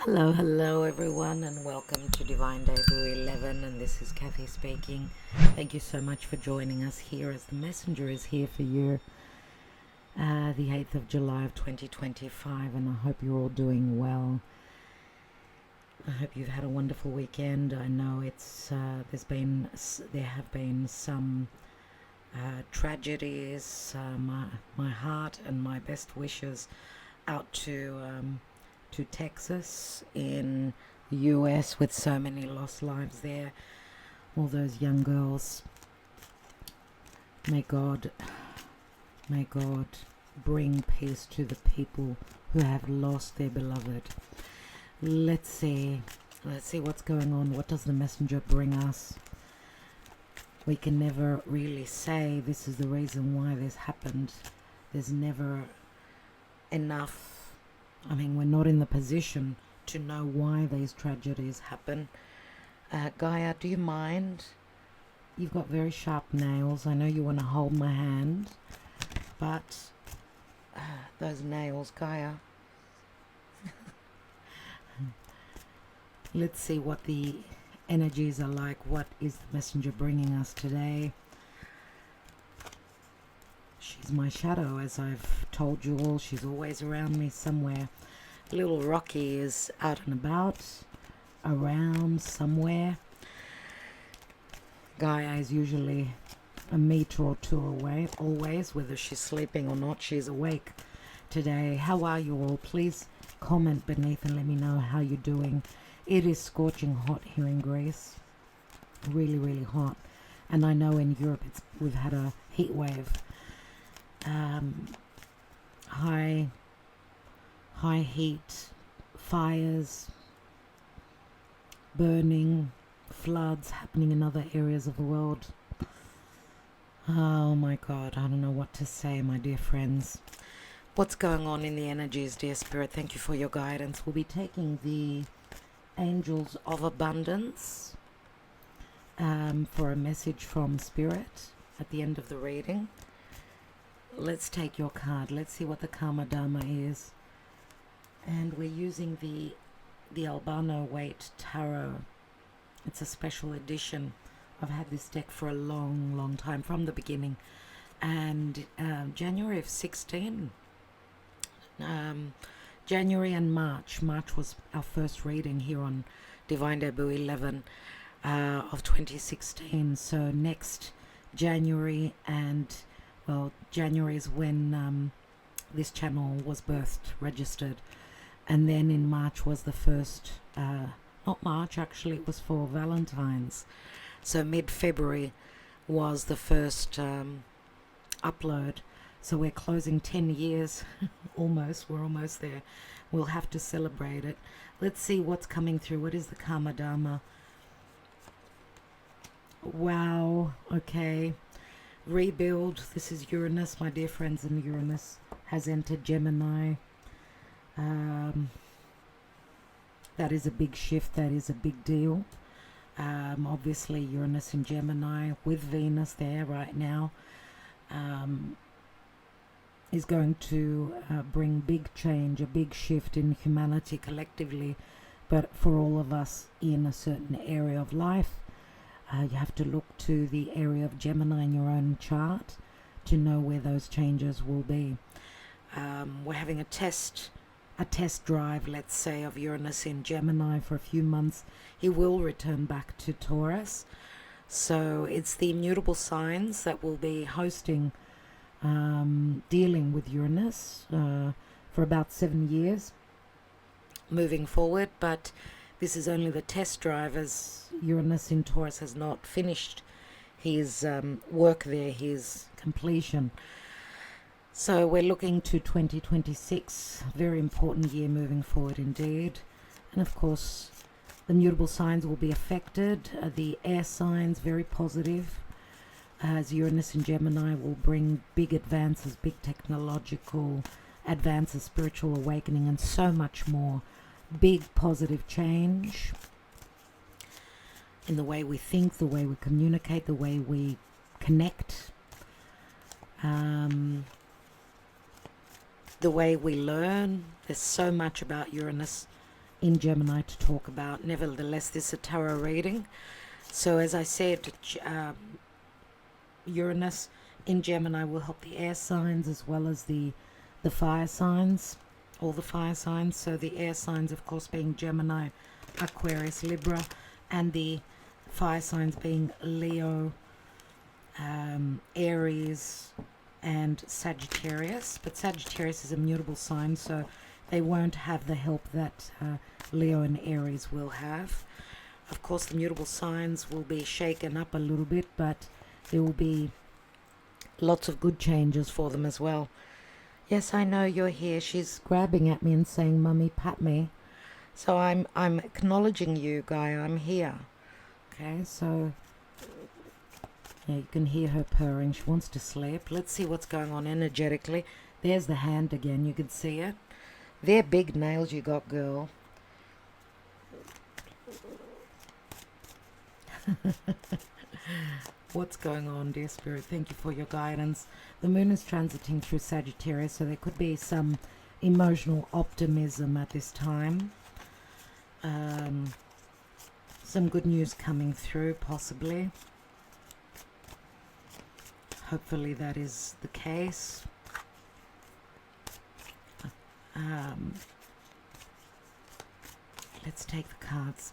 Hello everyone, and welcome to Divine Debut 11. And this is Kathy speaking. Thank you so much for joining us here as the messenger is here for you, the 8th of July of 2025. And I hope you're all doing well. I hope you've had a wonderful weekend. I know there have been some tragedies. My heart and my best wishes out to Texas in the US, with so many lost lives there. All those young girls. May God bring peace to the people who have lost their beloved. Let's see what's going on. What does the messenger bring us? We can never really say this is the reason why this happened. There's never enough. I mean, we're not in the position to know why these tragedies happen. Gaia, do you mind? You've got very sharp nails. I know you want to hold my hand, but those nails, Gaia. Let's see what the energies are like. What is the messenger bringing us today? She's my shadow, as I've told you all. She's always around me somewhere. Little Rocky is out and about, around somewhere. Gaia is usually a meter or two away, always, whether she's sleeping or not. She's awake today. How are you all? Please comment beneath and let me know how you're doing. It is scorching hot here in Greece. Really, really hot. And I know in Europe we've had a heat wave. High heat, fires, burning, floods happening in other areas of the world. Oh my God, I don't know what to say, my dear friends. What's going on in the energies, dear Spirit? Thank you for your guidance. We'll be taking the Angels of Abundance for a message from Spirit at the end of the reading. Let's take your card. Let's see what the Karma Dharma is. And we're using the Albano Weight Tarot. It's a special edition. I've had this deck for a long time, from the beginning. And January of 16, January and March. March was our first reading here on Divine Debut 11 of 2016. So next January, and well, January is when this channel was birthed, registered. And then in March was the first, not March actually, it was for Valentine's. So mid-February was the first upload. So we're closing 10 years, almost, we're almost there. We'll have to celebrate it. Let's see what's coming through. What is the Karma Dharma? Wow, okay. Rebuild. This is Uranus, my dear friends, and Uranus has entered Gemini. That is a big shift. That is a big deal. Obviously Uranus in Gemini with Venus there right now is going to bring big change, a big shift in humanity collectively, but for all of us in a certain area of life. You have to look to the area of Gemini in your own chart to know where those changes will be. We're having a test drive, let's say, of Uranus in Gemini for a few months. He will return back to Taurus. So it's the immutable signs that will be hosting, dealing with Uranus for about 7 years moving forward. But this is only the test drive, as Uranus in Taurus has not finished his work there, his completion. So we're looking to 2026, very important year moving forward indeed. And of course, the mutable signs will be affected. The air signs, very positive, as Uranus in Gemini will bring big advances, big technological advances, spiritual awakening, and so much more. Big positive change in the way we think, the way we communicate, the way we connect. The way we learn. There's so much about Uranus in Gemini to talk about. Nevertheless, this is a tarot reading. So as I said, Uranus in Gemini will help the air signs as well as the fire signs, all the fire signs. So the air signs, of course, being Gemini, Aquarius, Libra, and the fire signs being Leo, Aries, and Sagittarius. But Sagittarius is a mutable sign, so they won't have the help that Leo and Aries will have. Of course, the mutable signs will be shaken up a little bit, but there will be lots of good changes for them as well. Yes, I know you're here. She's grabbing at me and saying, "Mummy, pat me." So I'm acknowledging you, Gaia. I'm here. Okay, so yeah, you can hear her purring. She wants to sleep. Let's see what's going on energetically. There's the hand again. You can see it. They're big nails you got, girl. What's going on, dear Spirit? Thank you for your guidance. The moon is transiting through Sagittarius, so there could be some emotional optimism at this time. Some good news coming through, possibly. Hopefully that is the case. Let's take the cards.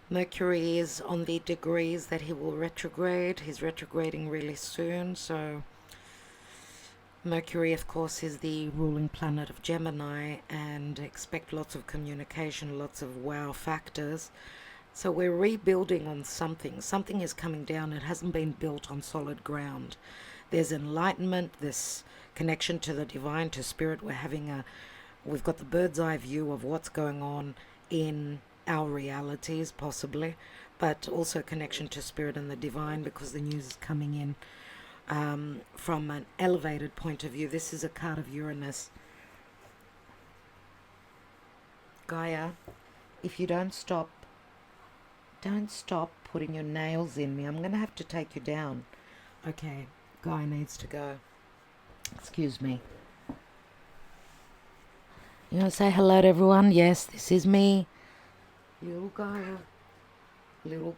Mercury is on the degrees that he will retrograde. He's retrograding really soon, so Mercury, of course, is the ruling planet of Gemini, and expect lots of communication, lots of wow factors. So we're rebuilding on something. Something is coming down. It hasn't been built on solid ground. There's enlightenment, this connection to the divine, to spirit. We've got the bird's eye view of what's going on in our realities, possibly, but also connection to spirit and the divine, because the news is coming in from an elevated point of view. This is a card of Uranus. Gaia, if you don't stop putting your nails in me, I'm going to have to take you down. Okay, Gaia needs to go. Excuse me. You want to say hello to everyone? Yes, this is me. Little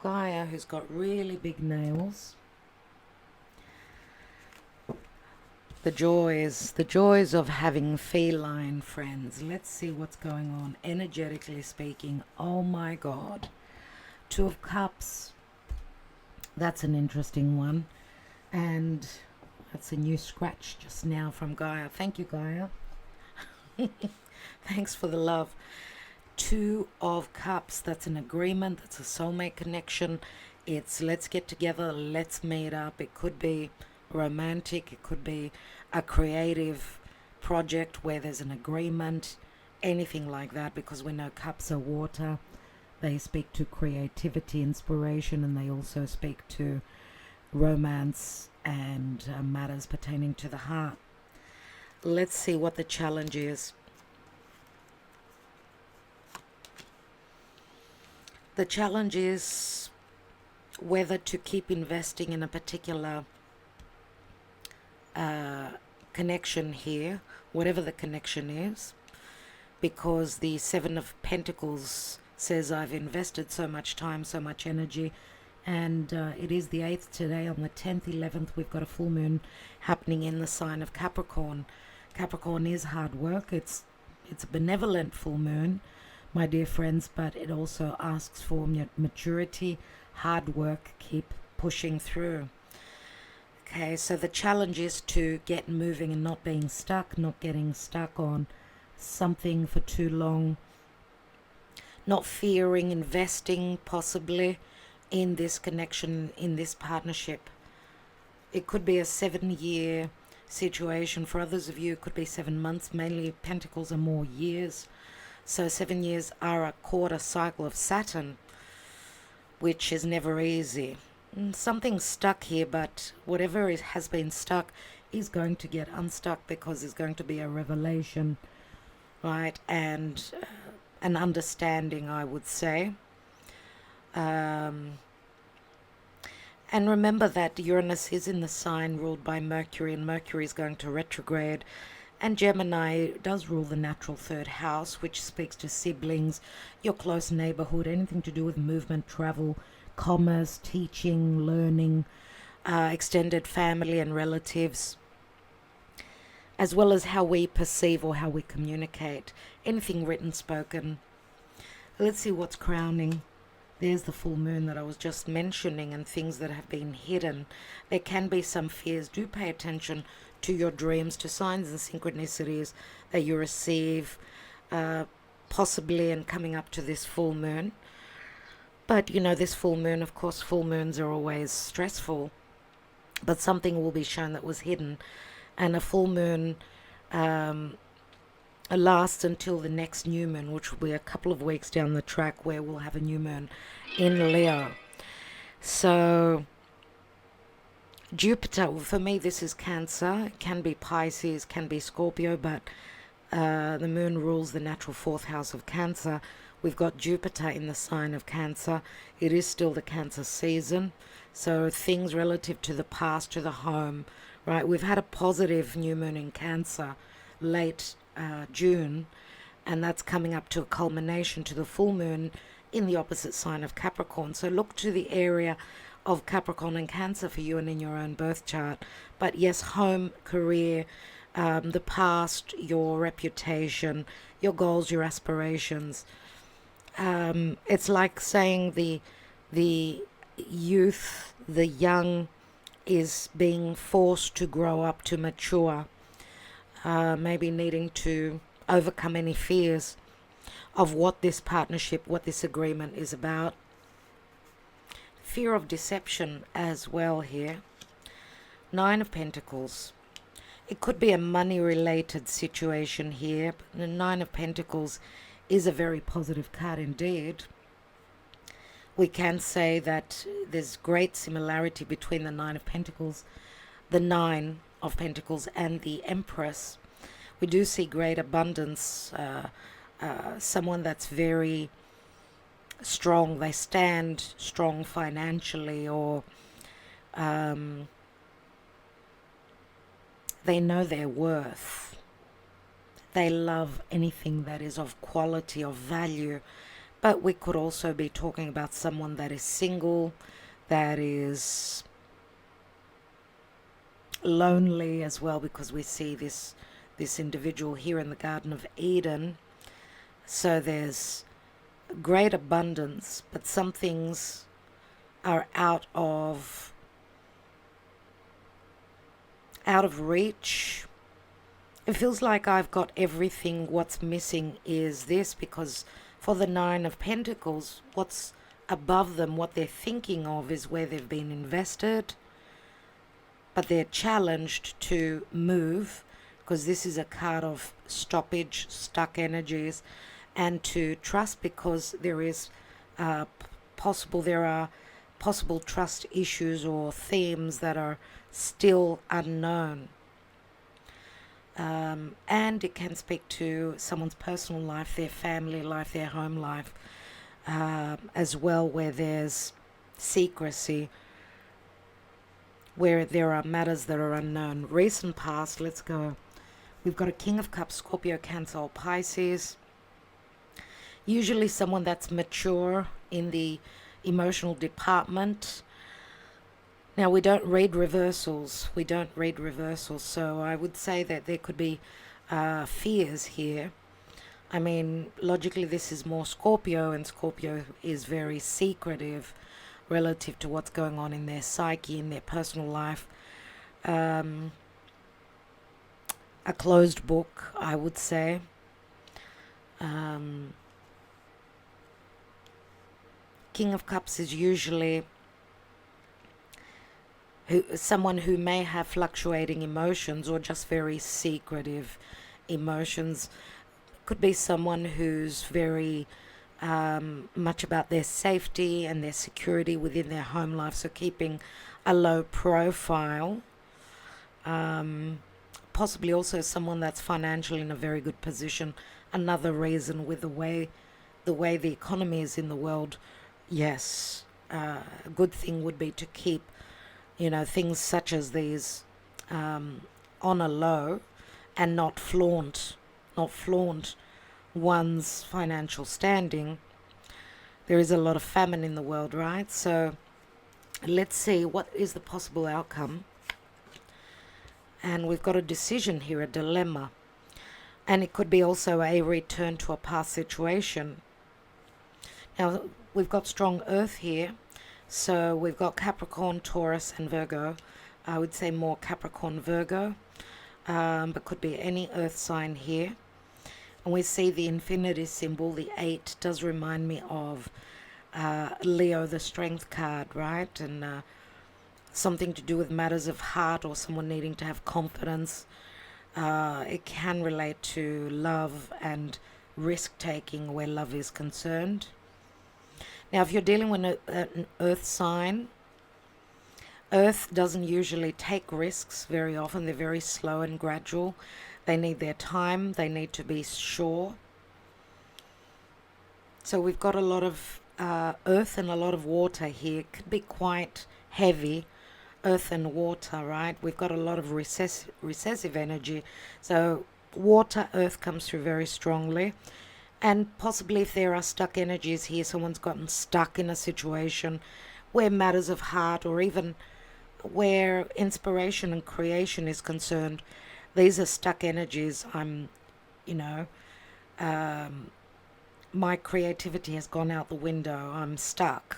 Gaia who's got really big nails. The joys of having feline friends. Let's see what's going on energetically speaking. Oh my God. Two of Cups. That's an interesting one. And that's a new scratch just now from Gaia. Thank you, Gaia. Thanks for the love. Two of Cups, that's an agreement, that's a soulmate connection. It's let's get together, let's meet up. It could be romantic, it could be a creative project where there's an agreement, anything like that, because we know Cups are water. They speak to creativity, inspiration, and they also speak to romance and matters pertaining to the heart. Let's see what the challenge is. The challenge is whether to keep investing in a particular connection here, whatever the connection is, because the Seven of Pentacles says I've invested so much time, so much energy, and it is the 8th today. On the 10th, 11th, we've got a full moon happening in the sign of Capricorn. Capricorn is hard work. It's a benevolent full moon, my dear friends, but it also asks for maturity, hard work, keep pushing through. Okay, so the challenge is to get moving and not being stuck, not getting stuck on something for too long, not fearing investing possibly in this connection, in this partnership. It could be a 7-year situation. For others of you, it could be 7 months. Mainly Pentacles are more years. So 7 years are a quarter cycle of Saturn, which is never easy. Something's stuck here, but whatever has been stuck is going to get unstuck, because there's going to be a revelation, right? And an understanding, I would say. And And remember that Uranus is in the sign ruled by Mercury, and Mercury is going to retrograde. And Gemini does rule the natural third house, which speaks to siblings, your close neighborhood, anything to do with movement, travel, commerce, teaching, learning, extended family and relatives, as well as how we perceive or how we communicate. Anything written, spoken. Let's see what's crowning. There's the full moon that I was just mentioning, and things that have been hidden. There can be some fears. Do pay attention to your dreams, to signs and synchronicities that you receive, possibly and coming up to this full moon. But you know, this full moon, of course, full moons are always stressful, but something will be shown that was hidden. And a full moon lasts until the next new moon, which will be a couple of weeks down the track, where we'll have a new moon in Leo. So Jupiter, for me, this is Cancer. It can be Pisces, can be Scorpio, but the moon rules the natural fourth house of Cancer. We've got Jupiter in the sign of Cancer. It is still the Cancer season. So things relative to the past, to the home, right? We've had a positive new moon in Cancer late June, and that's coming up to a culmination to the full moon in the opposite sign of Capricorn. So look to the area of Capricorn and Cancer for you and in your own birth chart. But yes, home, career, the past, your reputation, your goals, your aspirations. It's like saying the youth, the young, is being forced to grow up, to mature, maybe needing to overcome any fears of what this partnership, what this agreement is about. Fear of deception as well here. Nine of Pentacles. It could be a money-related situation here, but the Nine of Pentacles is a very positive card indeed. We can say that there's great similarity between the Nine of Pentacles, the Nine of Pentacles, and the Empress. We do see great abundance, someone that's very strong. They stand strong financially, or they know their worth. They love anything that is of quality, of value. But we could also be talking about someone that is single, that is lonely as well, because we see this individual here in the Garden of Eden. So there's great abundance, but some things are out of reach. It feels like I've got everything. What's missing is this, because for the Nine of Pentacles, what's above them, what they're thinking of, is where they've been invested, but they're challenged to move, because this is a card of stoppage, stuck energies, and to trust, because there are possible trust issues or themes that are still unknown. And it can speak to someone's personal life, their family life, their home life, as well, where there's secrecy, where there are matters that are unknown. Recent past, let's go. We've got a King of Cups, Scorpio, Cancer, or Pisces. Usually someone that's mature in the emotional department. Now, we don't read reversals. So I would say that there could be fears here. I mean, logically, this is more Scorpio, and Scorpio is very secretive relative to what's going on in their psyche, in their personal life. A closed book, I would say. King of Cups is usually someone who may have fluctuating emotions, or just very secretive emotions. Could be someone who's very much about their safety and their security within their home life, so keeping a low profile. Possibly also someone that's financially in a very good position. Another reason, with the way the economy is in the world, yes, a good thing would be to keep things such as these on a low, and not flaunt one's financial standing. There is a lot of famine in the world, right? So let's see what is the possible outcome. And we've got a decision here, a dilemma. And it could be also a return to a past situation. Now, we've got strong earth here. So we've got Capricorn, Taurus, and Virgo. I would say more Capricorn, Virgo. But could be any earth sign here. And we see the infinity symbol, the 8, does remind me of Leo, the strength card, right? And something to do with matters of heart, or someone needing to have confidence. It can relate to love and risk-taking where love is concerned. Now, if you're dealing with an earth sign, earth doesn't usually take risks very often. They're very slow and gradual. They need their time. They need to be sure. So we've got a lot of earth and a lot of water here. It could be quite heavy, earth and water, right? We've got a lot of recessive energy. So water, earth comes through very strongly. And possibly if there are stuck energies here, someone's gotten stuck in a situation where matters of heart, or even where inspiration and creation is concerned. These are stuck energies. My creativity has gone out the window. I'm stuck.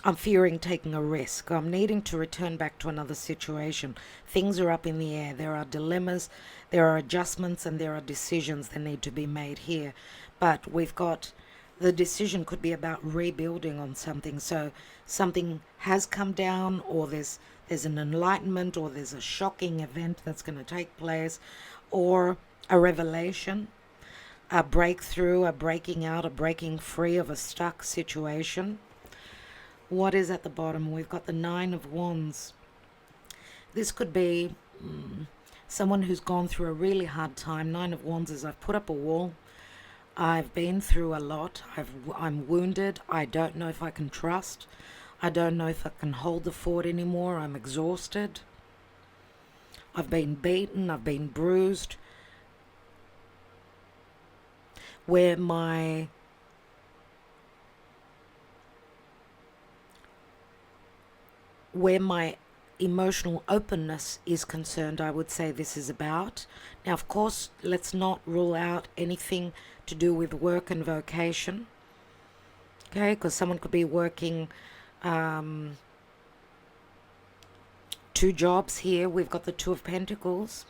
I'm fearing taking a risk. I'm needing to return back to another situation. Things are up in the air. There are dilemmas, there are adjustments, and there are decisions that need to be made here. But we've got, the decision could be about rebuilding on something. So something has come down, or there's an enlightenment, or there's a shocking event that's going to take place, or a revelation, a breakthrough, a breaking out, a breaking free of a stuck situation. What is at the bottom? We've got the 9 of Wands. This could be someone who's gone through a really hard time. 9 of Wands is, I've put up a wall. I've been through a lot. I'm wounded. I don't know if I can trust. I don't know if I can hold the fort anymore. I'm exhausted. I've been beaten. I've been bruised. Where my emotional openness is concerned, I would say this is about. Now, of course, let's not rule out anything to do with work and vocation. Okay, because someone could be working 2 jobs here. We've got the 2 of Pentacles.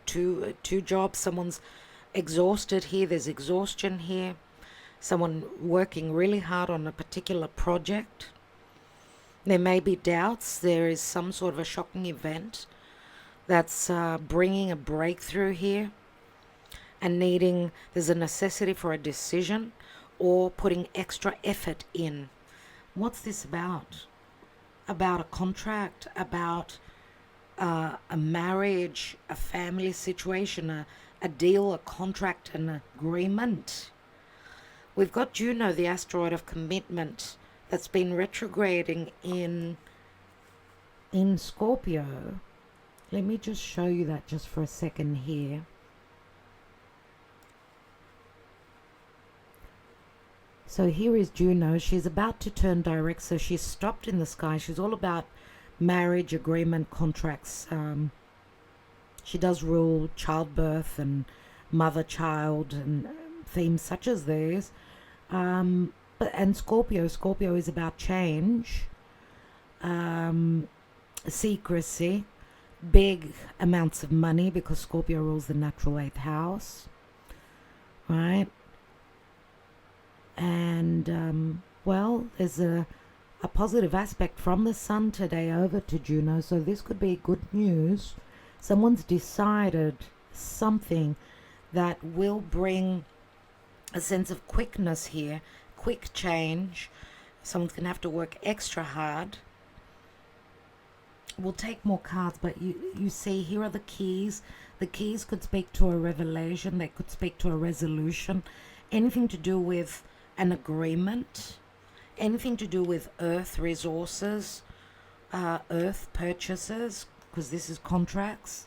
Two jobs. Someone's exhausted here. There's exhaustion here. Someone working really hard on a particular project. There may be doubts. There is some sort of a shocking event that's bringing a breakthrough here, and there's a necessity for a decision or putting extra effort in. What's this about? About a contract, about a marriage, a family situation, a deal, a contract, an agreement. We've got Juno, the asteroid of commitment, that's been retrograding in Scorpio. Let me just show you that just for a second here. So here is Juno. She's about to turn direct, so she's stopped in the sky. She's all about marriage, agreement, contracts. She does rule childbirth and mother-child and themes such as these. And Scorpio is about change, secrecy, big amounts of money, because Scorpio rules the natural 8th house, right? And there's a positive aspect from the Sun today over to Juno, so this could be good news. Someone's decided something that will bring a sense of quickness here, quick change. Someone's going to have to work extra hard. We'll take more cards, but you see, here are the keys. The keys could speak to a revelation. They could speak to a resolution. Anything to do with an agreement. anything to do with earth resources, earth purchases, because this is contracts.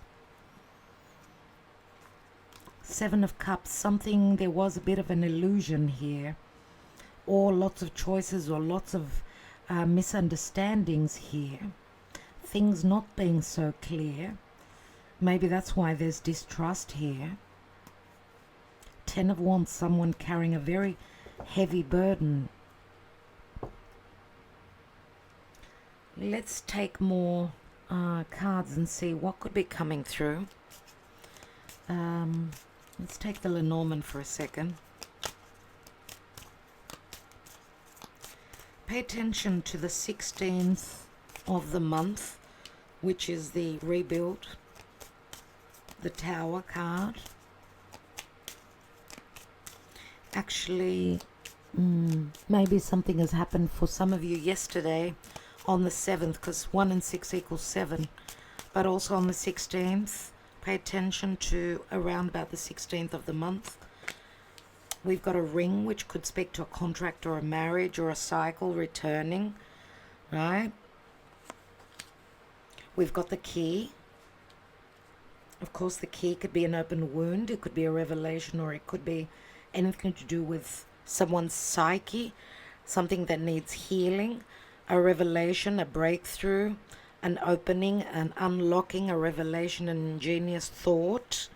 Seven of Cups, something, there was a bit of an illusion here, or lots of choices, or lots of misunderstandings here. Things not being so clear. Maybe that's why there's distrust here. Ten of Wands, someone carrying a very heavy burden. Let's take more cards and see what could be coming through. Let's take the Lenormand for a second. Pay attention to the 16th of the month, which is the rebuild, the Tower card. Actually, maybe something has happened for some of you yesterday on the 7th, because 1 and 6 equals 7, but also on the 16th. Pay attention to around about the 16th of the month. We've got a ring, which could speak to a contract or a marriage or a cycle returning, right? We've got the key. Of course, the key could be an open wound. It could be a revelation, or it could be anything to do with someone's psyche, something that needs healing, a revelation, a breakthrough, an opening, an unlocking, a revelation, an ingenious thought.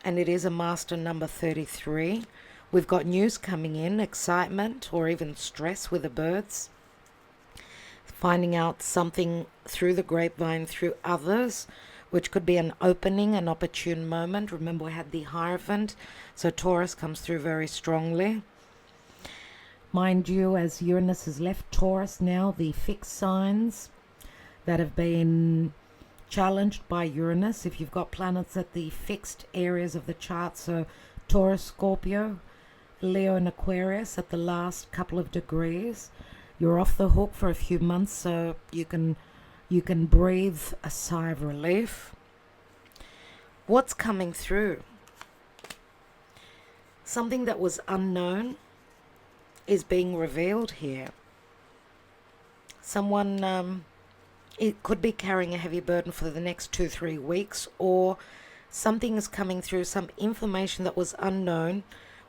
And it is a master number 33. We've got news coming in, excitement, or even stress with the birds. Finding out something through the grapevine, through others, which could be an opening, an opportune moment. Remember, we had the Hierophant, so Taurus comes through very strongly. Mind you, as Uranus has left Taurus now, the fixed signs that have been challenged by Uranus, if you've got planets at the fixed areas of the chart, so Taurus, Scorpio, Leo and Aquarius at the last couple of degrees, you're off the hook for a few months, so you can breathe a sigh of relief. What's coming through? Something that was unknown is being revealed here. Someone, it could be carrying a heavy burden for the next 2-3 weeks, or something is coming through, some information that was unknown,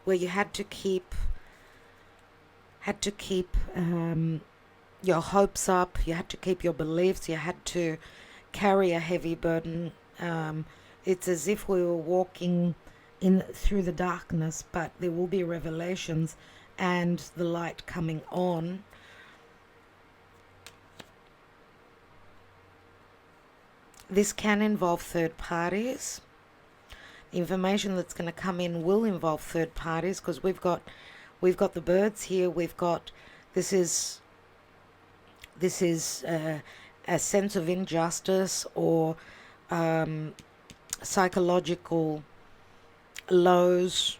where you had to keep your hopes up, you had to keep your beliefs, you had to carry a heavy burden. It's as if we were walking in through the darkness, but there will be revelations and the light coming on. This can involve third parties. The information that's going to come in will involve third parties, because we've got the birds here. We've got this is a sense of injustice, or psychological lows,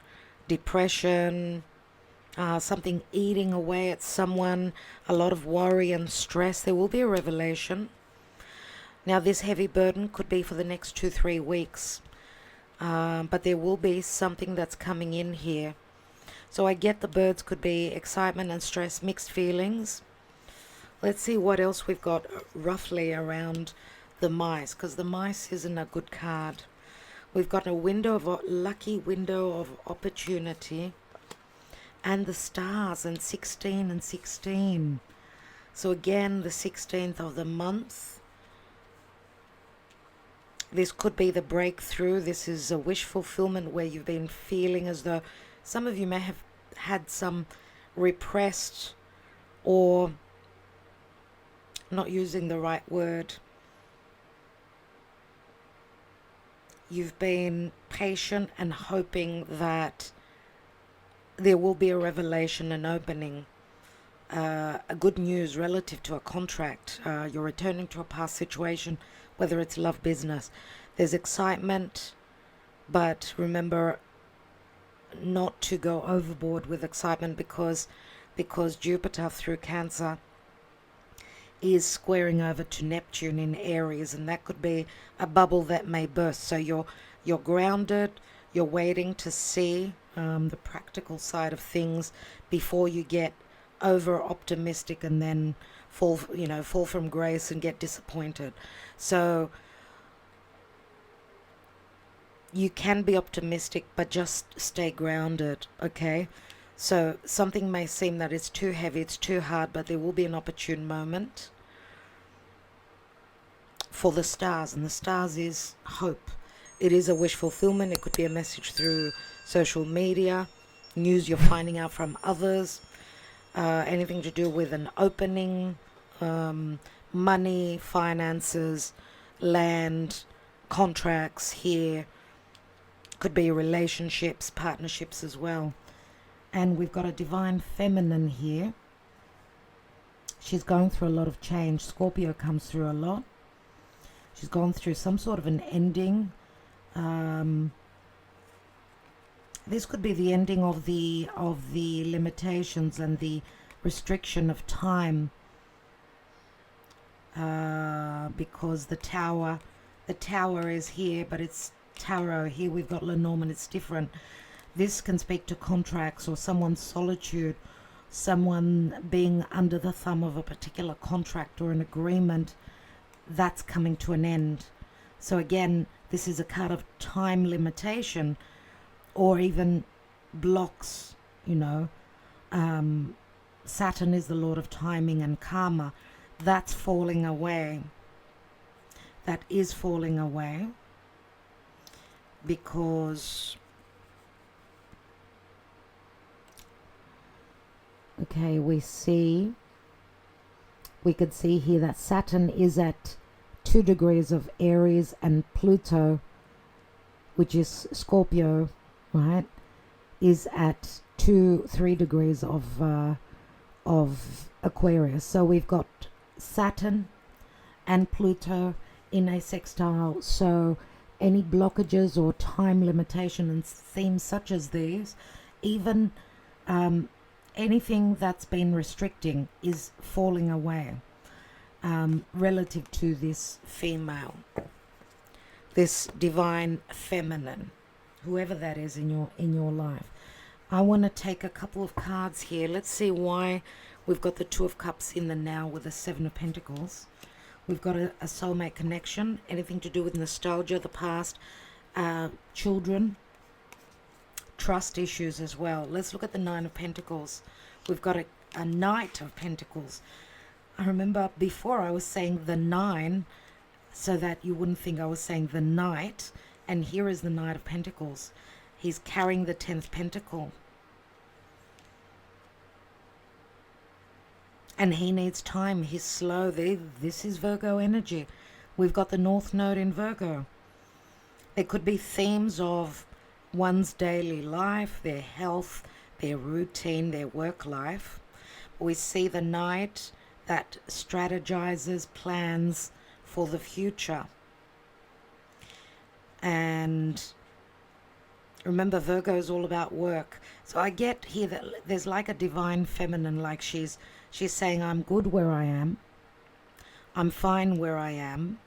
depression, something eating away at someone, a lot of worry and stress. There will be a revelation. Now, this heavy burden could be for the next 2-3 weeks, but there will be something that's coming in here. So I get the birds could be excitement and stress, mixed feelings. Let's see what else we've got roughly around the mice, because the mice isn't a good card. We've got a lucky window of opportunity, and the stars, and 16 and 16. So again, the 16th of the month. This could be the breakthrough. This is a wish fulfillment where you've been feeling as though some of you may have had some repressed, or not using the right word. You've been patient and hoping that there will be a revelation, an opening, a good news relative to a contract. You're returning to a past situation, whether it's love, business. There's excitement, but remember not to go overboard with excitement, because Jupiter through Cancer is squaring over to Neptune in Aries, and that could be a bubble that may burst. So you're grounded, you're waiting to see the practical side of things before you get over optimistic and then fall from grace and get disappointed. So you can be optimistic, but just stay grounded, okay? So something may seem that it's too heavy, it's too hard, but there will be an opportune moment for the stars, and the stars is hope. It is a wish fulfillment. It could be a message through social media, news you're finding out from others, anything to do with an opening, money, finances, land, contracts here. Could be relationships, partnerships as well. And we've got a divine feminine here. She's going through a lot of change. Scorpio comes through a lot. She's gone through some sort of an ending. This could be the ending of the limitations and the restriction of time, because the tower is here, but it's tarot. Here we've got Lenormand. It's different. This can speak to contracts or someone's solitude, someone being under the thumb of a particular contract or an agreement that's coming to an end. So again, this is a card of time limitation or even blocks, Saturn is the lord of timing and karma. That's falling away. That is falling away because, okay, we could see here that Saturn is at 2 degrees of Aries and Pluto, which is Scorpio, right, is at 2-3 degrees of Aquarius. So we've got Saturn and Pluto in a sextile. So any blockages or time limitation and themes such as these, even anything that's been restricting is falling away, relative to this female, this divine feminine, whoever that is in your life. I want to take a couple of cards here. Let's see why we've got the Two of Cups in the now with the Seven of Pentacles. We've got a soulmate connection, anything to do with nostalgia, the past, children, trust issues as well. Let's look at the Nine of Pentacles. We've got a Knight of Pentacles. I remember before I was saying the 9 so that you wouldn't think I was saying the Knight, and here is the Knight of Pentacles. He's carrying the 10th pentacle. And he needs time. He's slow. This is Virgo energy. We've got the North Node in Virgo. There could be themes of one's daily life, their health, their routine, their work life. We see the Knight that strategizes, plans for the future. And remember, Virgo is all about work. So I get here that there's like a divine feminine, like she's saying, I'm good where I am. I'm fine where I am.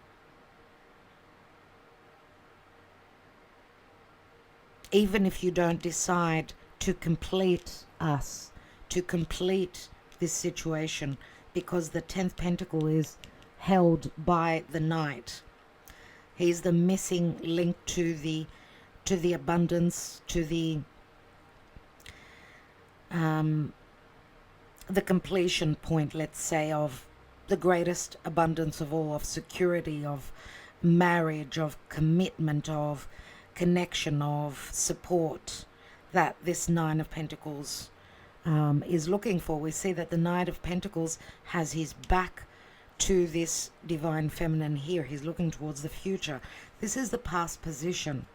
Even if you don't decide to complete us, to complete this situation, because the 10th pentacle is held by the Knight. He's the missing link to the abundance, to the completion point, let's say, of the greatest abundance of all, of security, of marriage, of commitment, of connection, of support, that this Nine of Pentacles is looking for. We see that the Knight of Pentacles has his back to this divine feminine here. He's looking towards the future. This is the past position.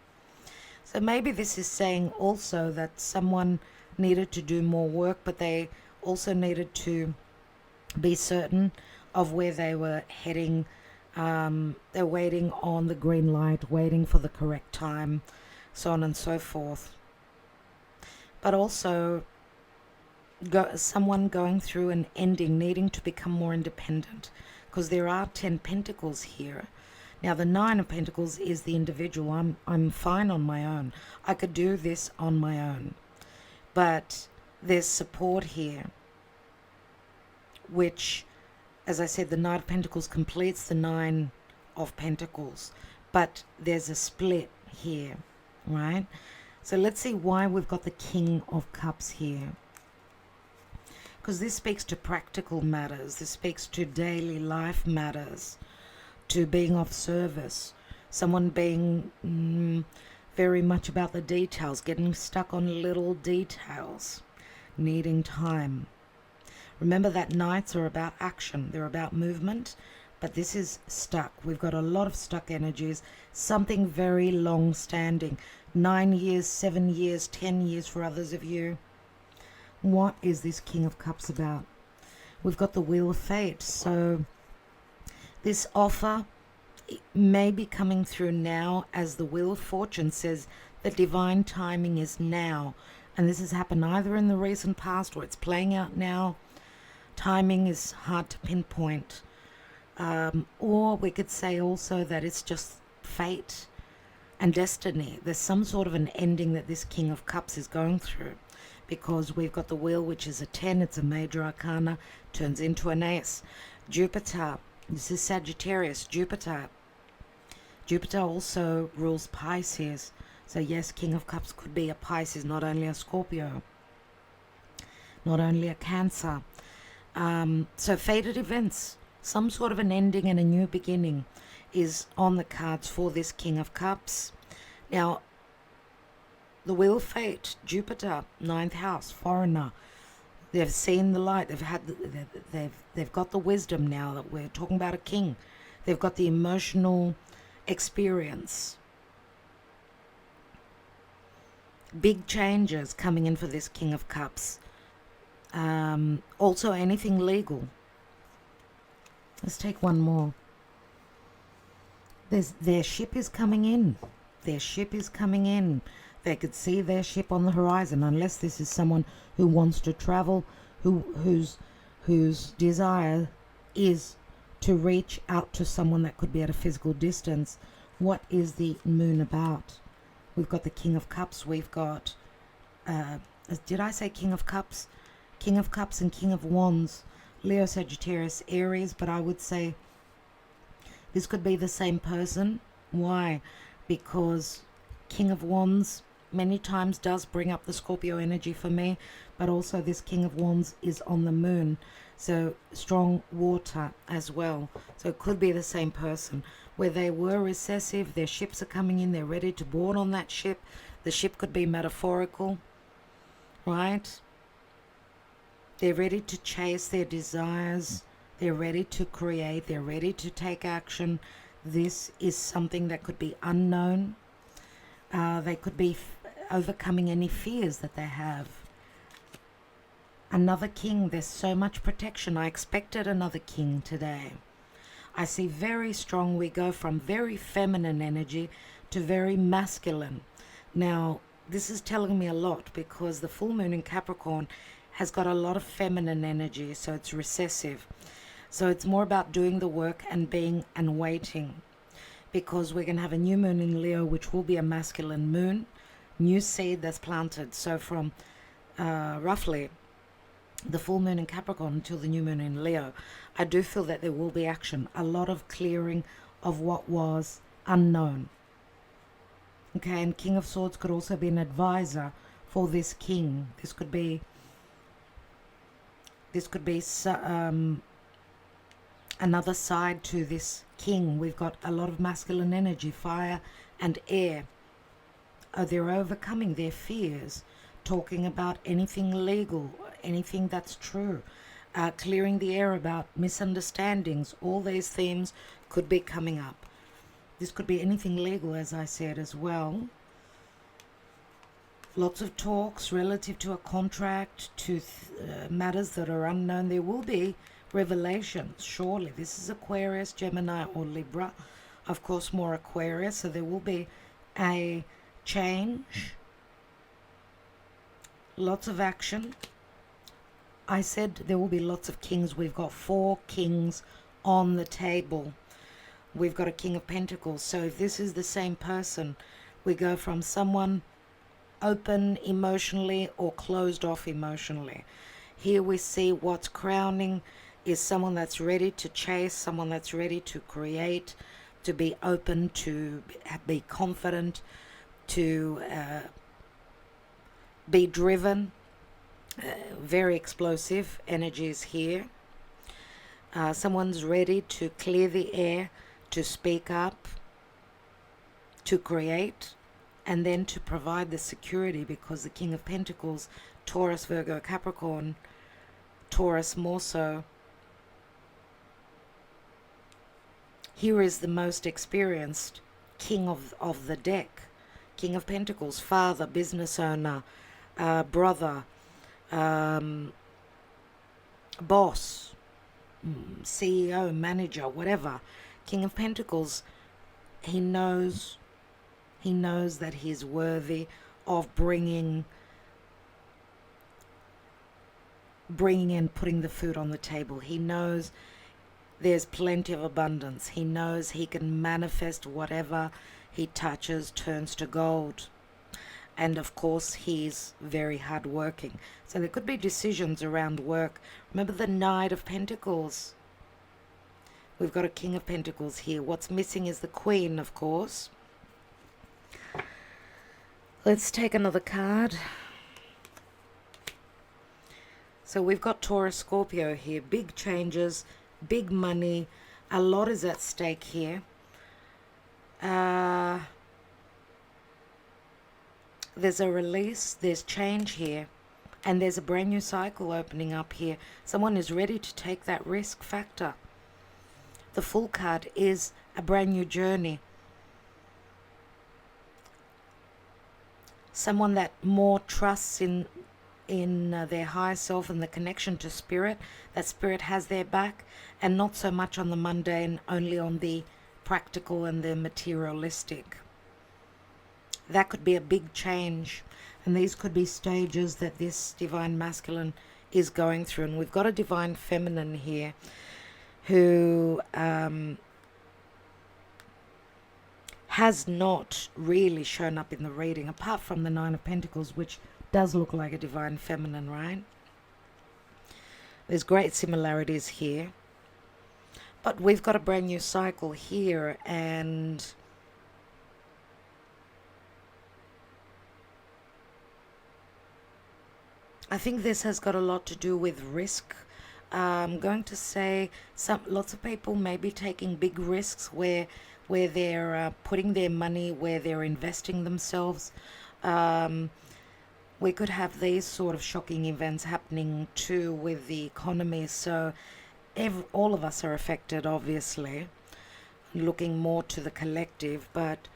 So maybe this is saying also that someone needed to do more work, but they also needed to be certain of where they were heading. They're waiting on the green light, waiting for the correct time, so on and so forth. But also someone going through an ending, needing to become more independent, because there are 10 pentacles here. Now the 9 of Pentacles is the individual. I'm fine on my own. I could do this on my own. But there's support here. which, as I said, the Knight of Pentacles completes the Nine of Pentacles, but there's a split here, right? So let's see why we've got the King of Cups here. Because this speaks to practical matters. This speaks to daily life matters, to being of service. Someone being very much about the details, getting stuck on little details, needing time. Remember that Knights are about action. They're about movement. But this is stuck. We've got a lot of stuck energies. Something very long-standing. 9 years, 7 years, 10 years for others of you. What is this King of Cups about? We've got the Wheel of Fate. So this offer may be coming through now, as the Wheel of Fortune says the divine timing is now. And this has happened either in the recent past or it's playing out now. Timing is hard to pinpoint. Or we could say also that it's just fate and destiny. There's some sort of an ending that this King of Cups is going through, because we've got the wheel, which is a 10, it's a major arcana, turns into an ace. Jupiter, this is Sagittarius. Jupiter also rules Pisces. So yes, King of Cups could be a Pisces, not only a Scorpio, not only a Cancer. So fated events, some sort of an ending and a new beginning is on the cards for this King of Cups. Now, the Wheel of Fate, Jupiter, 9th house, foreigner. They've seen the light. They've got the wisdom now that we're talking about a king. They've got the emotional experience. Big changes coming in for this King of Cups. Also anything legal. Let's take one more. Their ship is coming in. Their ship is coming in. They could see their ship on the horizon, unless this is someone who wants to travel, whose desire is to reach out to someone that could be at a physical distance. What is the moon about? We've got the King of Cups. We've got, did I say King of Cups? King of Cups and King of Wands. Leo, Sagittarius, Aries, but I would say this could be the same person. Why? Because King of Wands many times does bring up the Scorpio energy for me, but also this King of Wands is on the moon, so strong water as well. So it could be the same person, where they were recessive, their ships are coming in, they're ready to board on that ship. The ship could be metaphorical, right? They're ready to chase their desires, they're ready to create, they're ready to take action. This is something that could be unknown. They could be overcoming any fears that they have. Another king, there's so much protection. I expected another king today. I see very strong, we go from very feminine energy to very masculine. Now, this is telling me a lot, because the full moon in Capricorn has got a lot of feminine energy, so it's recessive. So it's more about doing the work and being and waiting, because we're going to have a new moon in Leo, which will be a masculine moon, new seed that's planted. So from roughly the full moon in Capricorn until the new moon in Leo, I do feel that there will be action, a lot of clearing of what was unknown. Okay, and King of Swords could also be an advisor for this king. This could be another side to this king. We've got a lot of masculine energy, fire and air. They're overcoming their fears, talking about anything legal, anything that's true, clearing the air about misunderstandings. All these themes could be coming up. This could be anything legal, as I said, as well. Lots of talks relative to a contract, to matters that are unknown. There will be revelations, surely. This is Aquarius, Gemini, or Libra. Of course, more Aquarius, so there will be a change. Lots of action. I said there will be lots of kings. We've got 4 kings on the table. We've got a King of Pentacles. So if this is the same person, we go from someone open emotionally or closed off emotionally. Here we see what's crowning is someone that's ready to chase, someone that's ready to create, to be open, to be confident, to be driven. Very explosive energies here. Someone's ready to clear the air, to speak up, to create, and then to provide the security, because the King of Pentacles, Taurus, Virgo, Capricorn, Taurus more so, here is the most experienced king of the deck. King of Pentacles, father, business owner, brother, boss, CEO, manager, whatever. King of Pentacles, he knows that he's worthy of bringing and putting the food on the table. He knows there's plenty of abundance. He knows he can manifest whatever he touches turns to gold. And of course, he's very hardworking. So there could be decisions around work. Remember the Knight of Pentacles. We've got a King of Pentacles here. What's missing is the Queen, of course. Let's take another card. So we've got Taurus, Scorpio here. Big changes, big money. A lot is at stake here. There's a release, there's change here, and there's a brand new cycle opening up here. Someone is ready to take that risk factor. The Fool card is a brand new journey. Someone that more trusts in their higher self and the connection to spirit, that spirit has their back, and not so much on the mundane, only on the practical and the materialistic. That could be a big change, and these could be stages that this divine masculine is going through. And we've got a divine feminine here who has not really shown up in the reading, apart from the Nine of Pentacles, which does look like a divine feminine, right? There's great similarities here, but we've got a brand new cycle here, and I think this has got a lot to do with risk. I'm going to say lots of people may be taking big risks where they're putting their money, where they're investing themselves. We could have these sort of shocking events happening too with the economy. So all of us are affected, obviously, looking more to the collective, but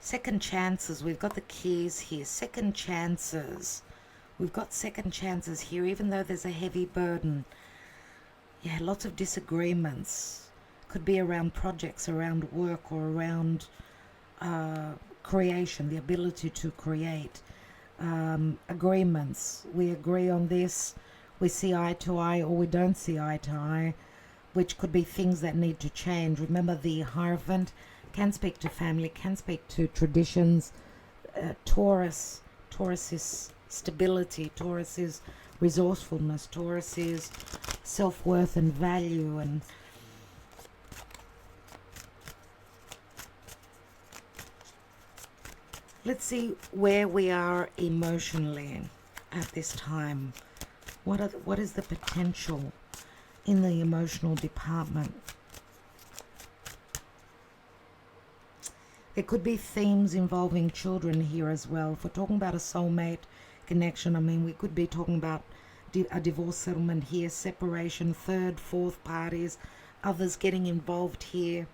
second chances. We've got the keys here. Second chances. We've got second chances here, even though there's a heavy burden. Yeah, lots of disagreements. Could be around projects, around work, or around creation, the ability to create. Agreements. We agree on this. We see eye to eye, or we don't see eye to eye, which could be things that need to change. Remember, the Hierophant can speak to family, can speak to traditions. Taurus is stability. Taurus is resourcefulness. Taurus is self-worth and value. And let's see where we are emotionally at this time. What is the potential in the emotional department? There could be themes involving children here as well. If we're talking about a soulmate connection, I mean, we could be talking about a divorce settlement here, separation, third, fourth parties, others getting involved here.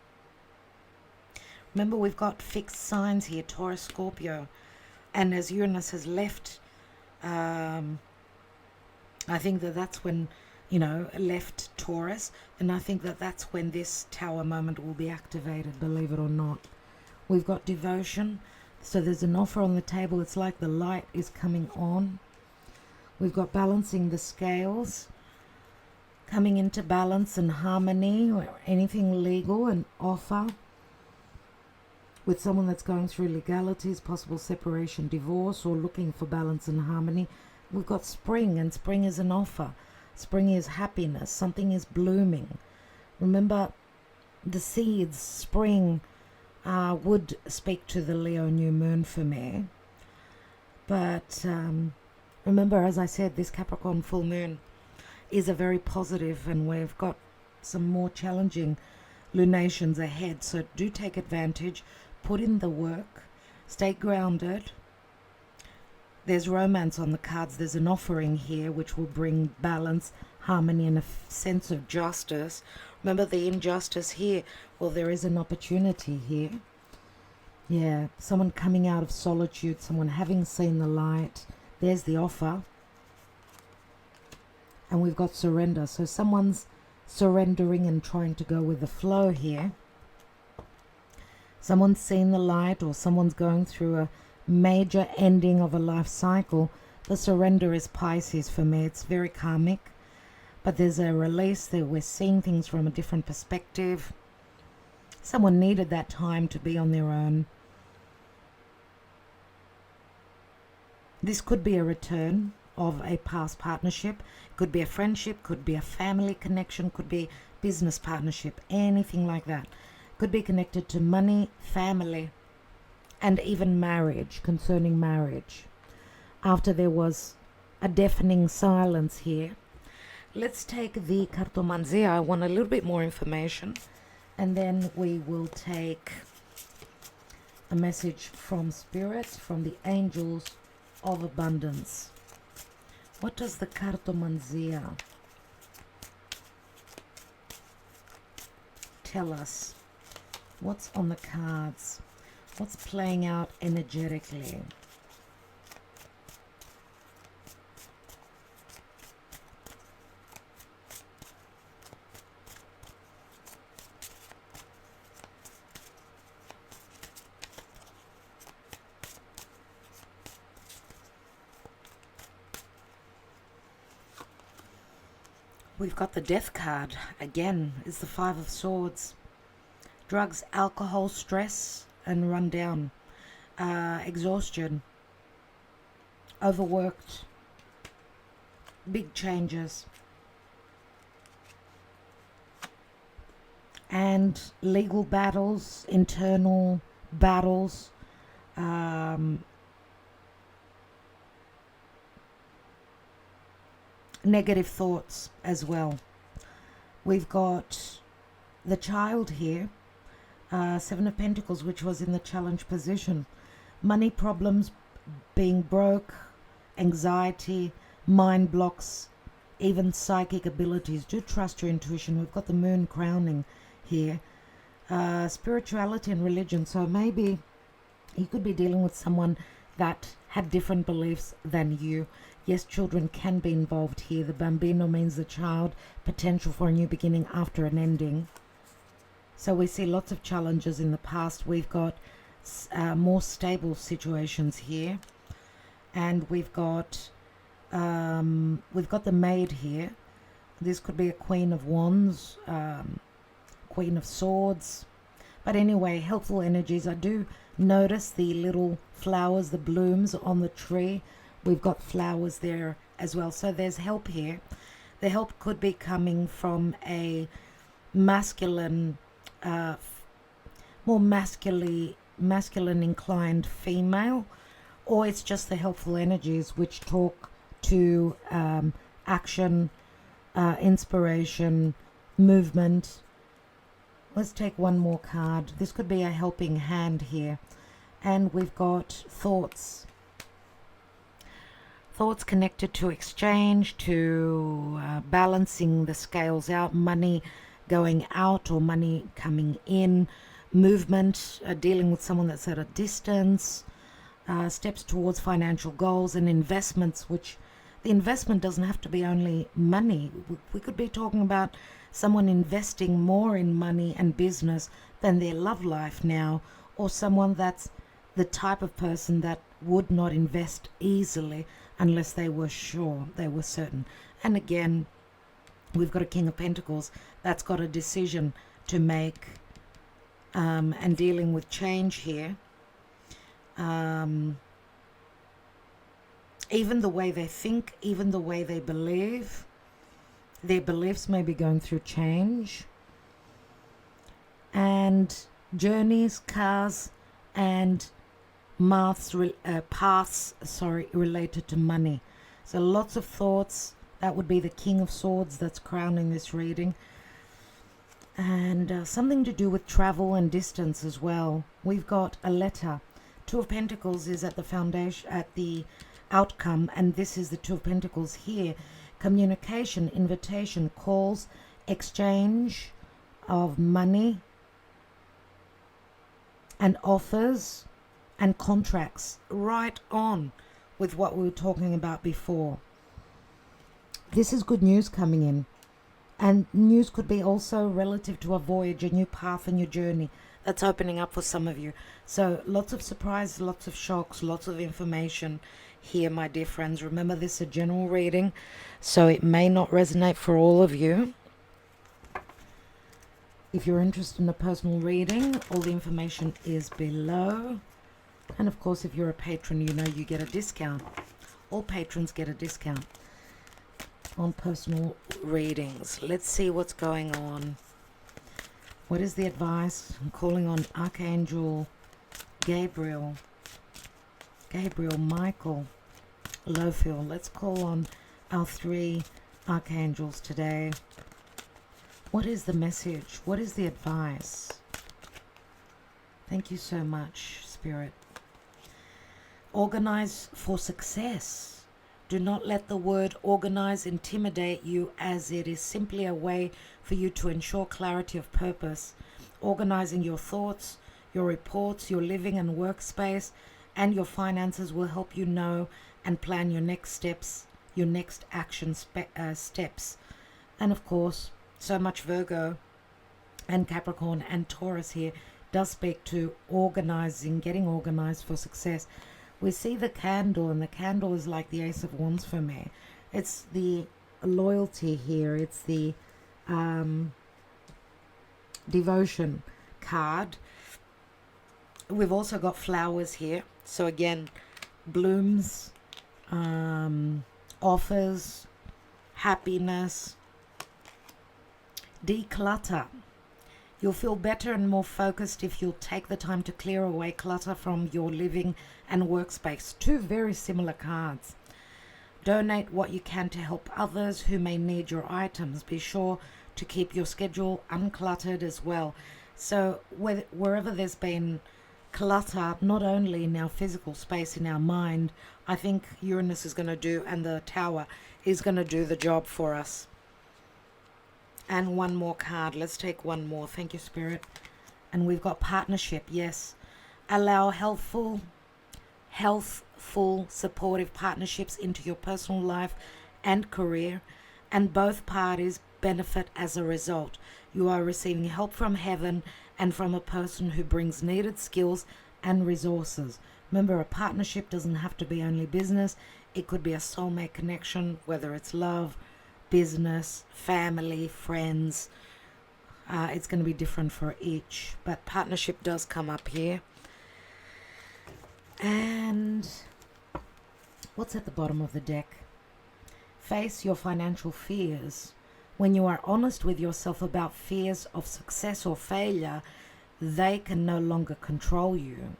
Remember, we've got fixed signs here, Taurus, Scorpio. And as Uranus has left, I think that's when, left Taurus. And I think that's when this Tower moment will be activated, believe it or not. We've got devotion. So there's an offer on the table. It's like the light is coming on. We've got balancing the scales, coming into balance and harmony, or anything legal, an offer. with someone that's going through legalities, possible separation, divorce, or looking for balance and harmony. We've got spring, and spring is an offer. Spring is happiness. Something is blooming. Remember, the seeds, spring, would speak to the Leo new moon for me. But remember, as I said, this Capricorn full moon is a very positive, and we've got some more challenging lunations ahead. So do take advantage, put in the work, stay grounded. There's romance on the cards. There's an offering here which will bring balance, harmony, and a sense of justice. Remember the injustice here. Well, there is an opportunity here. Yeah, someone coming out of solitude, someone having seen the light. There's the offer. And we've got surrender. So someone's surrendering and trying to go with the flow here. Someone's seen the light, or someone's going through a major ending of a life cycle. The surrender is Pisces for me. It's very karmic, but there's a release there. We're seeing things from a different perspective. Someone needed that time to be on their own. This could be a return of a past partnership, could be a friendship, could be a family connection, could be business partnership, anything like that. Could be connected to money, family, and even marriage, concerning marriage. After there was a deafening silence here. Let's take the Cartomancy. I want a little bit more information, and then we will take a message from Spirit, from the angels of abundance. What does the Cartomancy tell us? What's on the cards? What's playing out energetically? We've got the Death card. Again, it's the Five of Swords. Drugs, alcohol, stress, and run down. Exhaustion. Overworked. Big changes. And legal battles, internal battles. Negative thoughts as well. We've got the Child here, Seven of Pentacles, which was in the challenge position. Money problems, being broke, anxiety, mind blocks, even psychic abilities. Do trust your intuition. We've got the Moon crowning here. Spirituality and religion. So maybe you could be dealing with someone that had different beliefs than you. Yes, children can be involved here. The bambino means the child, potential for a new beginning after an ending. So we see lots of challenges in the past. We've got more stable situations here, and we've got the Maid here. This could be a Queen of Wands, Queen of Swords. But anyway, helpful energies. I do notice the little flowers, the blooms on the tree. We've got flowers there as well. So there's help here. The help could be coming from a masculine, more masculine inclined female, or it's just the helpful energies which talk to action, inspiration, movement. Let's take one more card. This could be a helping hand here. And we've got thoughts. Thoughts connected to exchange, to balancing the scales out, money going out or money coming in, movement, dealing with someone that's at a distance, steps towards financial goals, and investments, which the investment doesn't have to be only money. We could be talking about someone investing more in money and business than their love life now, or someone that's the type of person that would not invest easily unless they were sure, they were certain. And again, we've got a King of Pentacles that's got a decision to make and dealing with change here. Even the way they think, even the way they believe, their beliefs may be going through change. And journeys, cars, and paths related to money. So lots of thoughts. That would be the King of Swords that's crowning this reading. And something to do with travel and distance as well. We've got a letter. Two of Pentacles is at the foundation, at the outcome, and this is the Two of Pentacles here. Communication, invitation, calls, exchange of money and offers and contracts, right on with what we were talking about before. This is good news coming in, and news could be also relative to a voyage, a new path, a new journey that's opening up for some of you. So lots of surprises, lots of shocks, lots of information here, my dear friends. Remember, this is a general reading, so it may not resonate for all of you. If you're interested in a personal reading, all the information is below. And of course, if you're a patron, you know you get a discount. All patrons get a discount on personal readings. Let's see what's going on. What is the advice? I'm calling on Archangel Gabriel, Michael, Lowfield. Let's call on our three archangels today. What is the message? What is the advice? Thank you so much, Spirit. Organize for success. Do not let the word organize intimidate you, as it is simply a way for you to ensure clarity of purpose. Organizing your thoughts, your reports, your living and workspace, and your finances will help you know and plan your next steps, your next action steps. And of course, so much Virgo and Capricorn and Taurus here does speak to organizing, getting organized for success. We see the candle, and the candle is like the Ace of Wands for me. It's the loyalty here. It's the devotion card. We've also got flowers here. So again, blooms, offers, happiness. Declutter. You'll feel better and more focused if you'll take the time to clear away clutter from your living and workspace. Two very similar cards. Donate what you can to help others who may need your items. Be sure to keep your schedule uncluttered as well. So wherever there's been clutter, not only in our physical space, in our mind, I think Uranus is going to do, and the Tower is going to do the job for us. And one more card. Let's take one more. Thank you, Spirit. And we've got partnership. Yes. Allow healthful, supportive partnerships into your personal life and career, and both parties benefit as a result. You are receiving help from heaven and from a person who brings needed skills and resources. Remember, a partnership doesn't have to be only business. It could be a soulmate connection, whether it's love, business, family, friends. It's going to be different for each, but partnership does come up here. And what's at the bottom of the deck? Face your financial fears. When you are honest with yourself about fears of success or failure, they can no longer control you.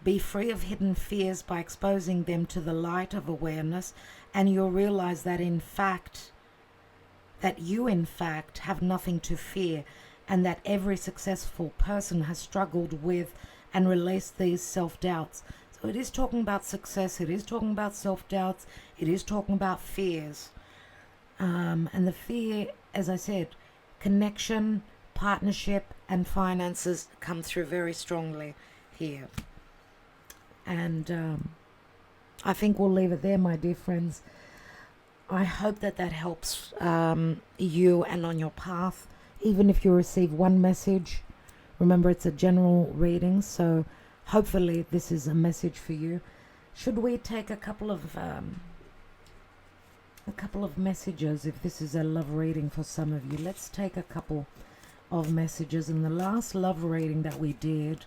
Be free of hidden fears by exposing them to the light of awareness, and you'll realize that you in fact have nothing to fear, and that every successful person has struggled with and released these self-doubts. So it is talking about success, it is talking about self-doubts, it is talking about fears. And the fear, as I said, connection, partnership, and finances come through very strongly here. And I think we'll leave it there, my dear friends. I hope that helps you and on your path. Even if you receive one message, remember it's a general reading, so hopefully this is a message for you. Should we take a couple of messages if this is a love reading for some of you? Let's take a couple. of messages. In the last love reading that we did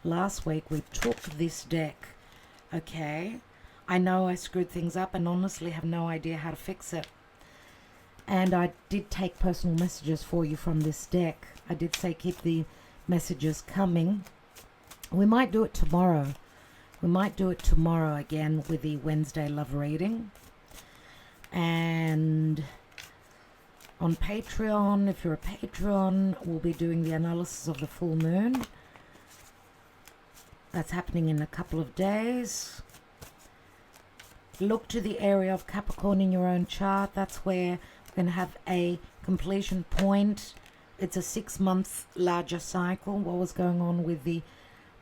last week, we took this deck. Okay, I know I screwed things up and honestly have no idea how to fix it. And I did take personal messages for you from this deck. I did say keep the messages coming. We might do it tomorrow. We might do it tomorrow again with the Wednesday love reading. And on Patreon, if you're a patron, we'll be doing the analysis of the full moon. That's happening in a couple of days. Look to the area of Capricorn in your own chart. That's where we're going to have a completion point. It's a 6-month larger cycle. What was going on with the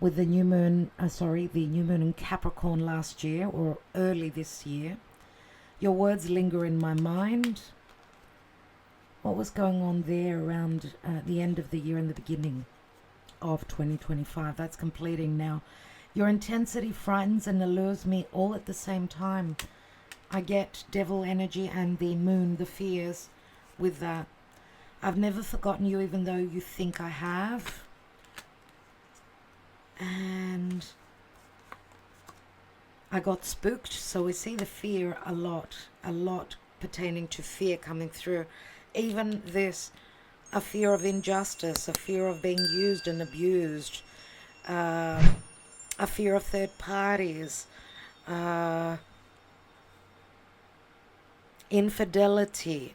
new moon, the new moon in Capricorn last year or early this year. Your words linger in my mind. What was going on there around the end of the year and the beginning of 2025? That's completing now. Your intensity frightens and allures me all at the same time. I get devil energy and the moon, the fears with that. I've never forgotten you even though you think I have. And I got spooked, so we see the fear a lot pertaining to fear coming through. Even this, a fear of injustice, a fear of being used and abused, a fear of third parties, infidelity,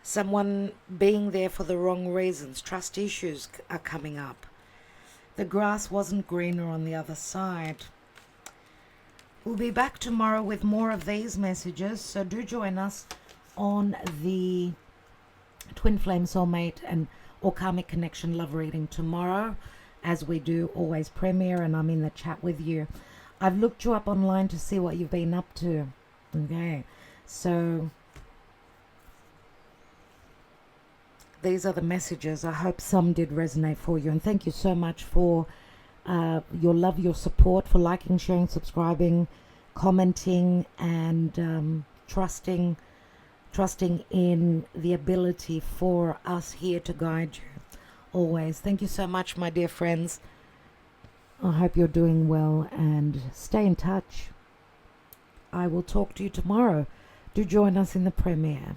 someone being there for the wrong reasons, trust issues are coming up. The grass wasn't greener on the other side. We'll be back tomorrow with more of these messages, so do join us on the Twin Flame Soulmate and or Karmic Connection love reading tomorrow, as we do always premiere, and I'm in the chat with you. I've looked you up online to see what you've been up to. Okay, so these are the messages. I hope some did resonate for you, and thank you so much for your love, your support, for liking, sharing, subscribing, commenting, and trusting in the ability for us here to guide you always. Thank you so much, my dear friends. I hope you're doing well, and stay in touch. I will talk to you tomorrow. Do join us in the premiere.